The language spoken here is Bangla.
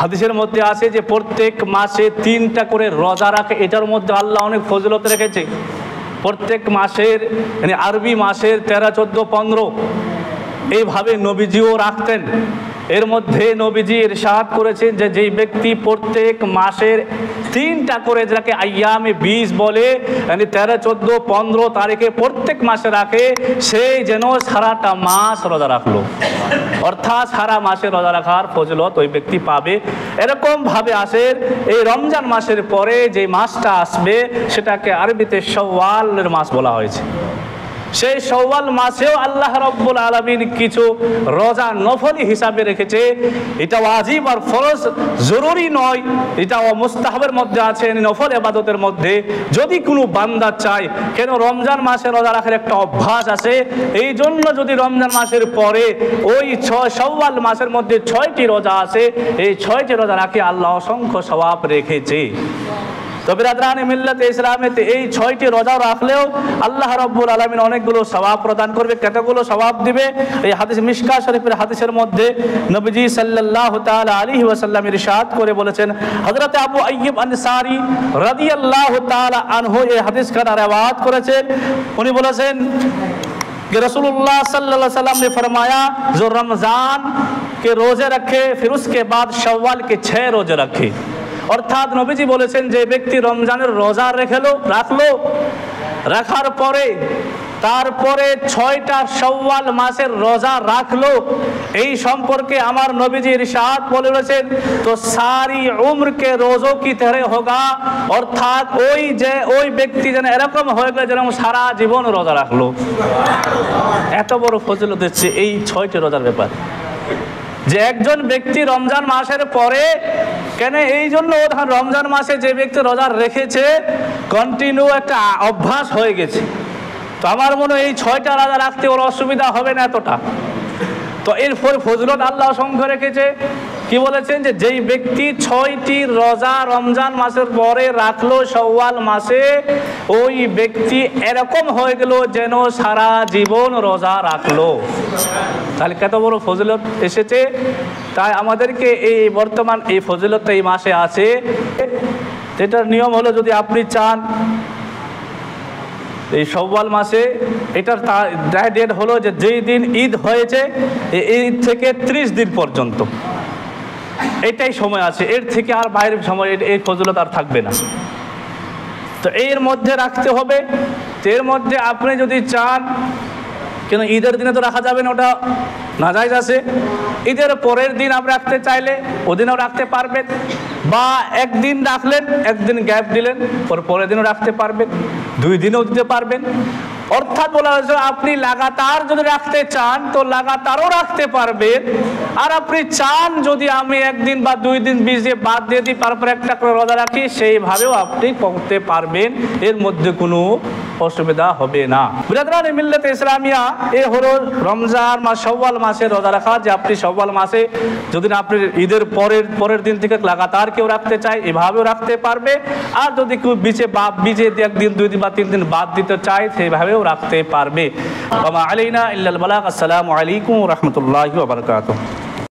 হাদিসের মধ্যে আছে যে প্রত্যেক মাসে 3টা করে রোজা রাখে। এটার মধ্যে আল্লাহ অনেক ফজিলত রেখেছে। প্রত্যেক মাসের মানে আরবি মাসের 13, 14, 15 এইভাবে নবীজিও রাখতেন। এর মধ্যে নবীজি ইরশাদ করেছেন যে যেই ব্যক্তি প্রত্যেক মাসের 3টা করে, যাকে আইয়ামে 20 বলে, মানে 13, 14, 15 তারিখে প্রত্যেক মাসে রাখে, সেই যেন সারাটা মাস রোজা রাখলো, অর্থাৎ সারা মাসে রোজা রাখার ফজিলত ওই ব্যক্তি পাবে। এরকম ভাবে আসে এই রমজান মাসের পরে যে মাসটা আসবে সেটাকে আরবিতে শাওয়ালের মাস বলা হয়েছে। সেই শাওয়াল মাসেও আল্লাহ রাব্বুল আলামিন কিছু রোজা নফলি হিসাবে রেখেছে। এটা ওয়াজিব আর ফরজ জরুরি নয়, এটা মুস্তাহাবের মধ্যে আছে, নফল ইবাদতের মধ্যে। যদি কোনো বান্দা চায়, কেন রমজান মাসে রোজা রাখার একটা অভ্যাস আছে, এই জন্য যদি রমজান মাসের পরে ওই শাওয়াল মাসের মধ্যে 6টি রোজা আছে, এই 6টি রোজা রাখে আল্লাহ অসংখ্য সওয়াব রেখেছে। তো বিরাদরানে মিল্লাতে ইসলামেতে এই 6টি রোজা রাখলেও আল্লাহ রাব্বুল আলামিন অনেকগুলো সওয়াব প্রদান করবে। কতগুলো সওয়াব দিবে? এই হাদিস মিশকাত শরীফের হাদিসের মধ্যে নবীজি সাল্লাল্লাহু তাআলা আলাইহি ওয়াসাল্লাম ইরশাদ করে বলেছেন, হযরত আবু আইয়ুব আনসারী রাদিয়াল্লাহু তাআলা আনহু এই হাদিসটা রওয়ায়াত করেছেন। উনি বলেছেন कि रसूलुल्लाह सल्लल्लाहु अलैहि वसल्लम ने फरमाया, जो रमज़ान के रोज़े रखे फिर उसके बाद शव्वाल के 6 रोज़े रखे। অর্থাৎ নবীজি বলেছেন যে ব্যক্তি রমজানের রোজা রাখলো, রাখার পরে তারপরে 6টা শাওয়াল মাসের রোজা রাখলো, এই সম্পর্কে আমার নবীজি ইরশাদ বলেছেন, তো সারি উম্র কে রোজো কি तरह होगा, অর্থাৎ ওই ব্যক্তি যেন এরকম হয়ে গেল যেন সারা জীবন রোজা রাখলো। এত বড় ফজিলত হচ্ছে এই 6টি রোজার ব্যাপার, যে একজন ব্যক্তি রমজান মাসের পরে, কেন এই জন্য রমজান মাসে যে ব্যক্তি রোজা রেখেছে কন্টিনিউ একটা অভ্যাস হয়ে গেছে, তো আমার মনে হয় এই 6টা রোজা রাখতে ওর অসুবিধা হবে না এতটা। তো এরপর ফজিলত আল্লাহ অসংখ্য রেখেছে। কি বলেছেন যে যেই ব্যক্তি 6টি রোজা রমজান মাসের পরে রাখলো শাওয়াল মাসে, ওই ব্যক্তি এরকম হয়ে গেল যেন সারা জীবন রোজা রাখলো। তাহলে কত বড় ফজিলত এসেছে। তাই আমাদেরকে এই বর্তমান এই ফজিলতটা এই মাসে আছে। এটার নিয়ম হলো, যদি আপনি চান এই শাওয়াল মাসে, এটার ডেট হলো যে যেই দিন ঈদ হয়েছে এই ঈদ থেকে 30 দিন পর্যন্ত এটাই সময় আছে, এর থেকে আর বাইরের সময় এই ফজিলত আর থাকবে না। তো এর মধ্যে রাখতে হবে। এর মধ্যে আপনি যদি চান, কেন ঈদের দিনে তো রাখা যাবে না, ওটা নাজায়েজ আছে। ঈদের পরের দিন আপনি রাখতে চাইলে ওদিনও রাখতে পারবেন, বা একদিন রাখলেন, একদিন গ্যাপ দিলেন, পরের দিনও রাখতে পারবেন, 2 দিনেও দিতে পারবেন। অর্থাৎ বলা হয়েছে আপনি লাগাতার যদি রাখতে চান তো লাগাতারও রাখতে পারবেন, আর আপনি চান যদি আমি একদিন বা 2 দিন 20 দিয়ে বাদ দিয়ে দিই তারপর একটা করে রোজা রাখি, সেইভাবেও আপনি করতে পারবেন, এর মধ্যে কোনো অসুবিধা হবে না। বিরাদরানে মিল্লাতে ইসলামিয়া, এ হলো রমজান মাস শাওয়াল মাসে রোজা রাখা, যে আপনি শাওয়াল মাসে যদি আপনি ঈদের পরের দিন থেকে লাগাতার কেউ রাখতে চায় এভাবেও রাখতে পারবে, আর যদি কেউ বিচে 1 দিন 2 দিন বা 3 দিন বাদ দিতে চায় সেইভাবেও রাখতে পারবে। ওয়া মা আলাইনা ইল্লাল বালাগ। আসসালামু আলাইকুম ওয়া রাহমাতুল্লাহি ওয়া বারাকাতুহু।